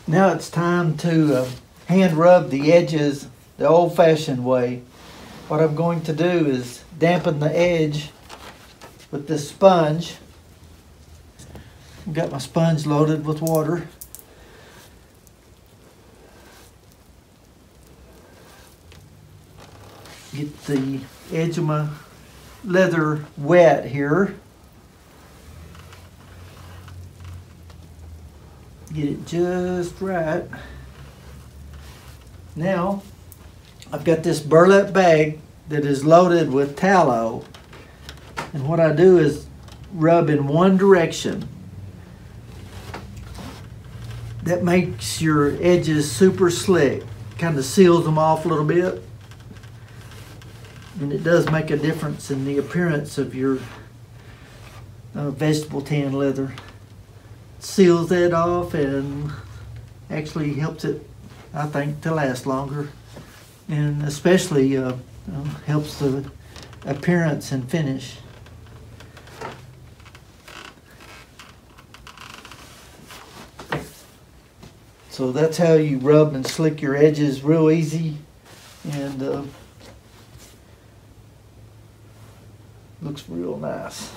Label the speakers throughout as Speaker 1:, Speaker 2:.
Speaker 1: Now it's time to hand rub the edges the old-fashioned way. What I'm going to do is dampen the edge with this sponge. I've got my sponge loaded with water. Get the edge of my leather wet here. Get it just right. Now, I've got this burlap bag that is loaded with tallow. And what I do is rub in one direction. That makes your edges super slick. Kind of seals them off a little bit. And it does make a difference in the appearance of your vegetable tan leather. Seals that off and actually helps it, I think, to last longer, and especially helps the appearance and finish. So that's how you rub and slick your edges real easy, and looks real nice.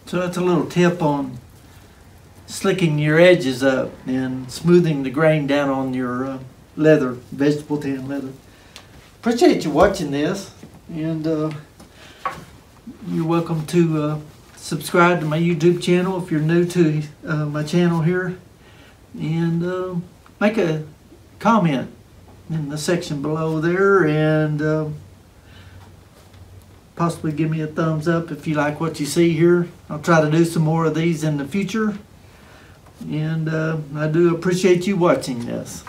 Speaker 1: So that's a little tip on slicking your edges up and smoothing the grain down on your leather, vegetable tan leather. Appreciate you watching this, and you're welcome to subscribe to my YouTube channel if you're new to my channel here, and make a comment in the section below there, and possibly give me a thumbs up if you like what you see here. I'll try to do some more of these in the future. And I do appreciate you watching this.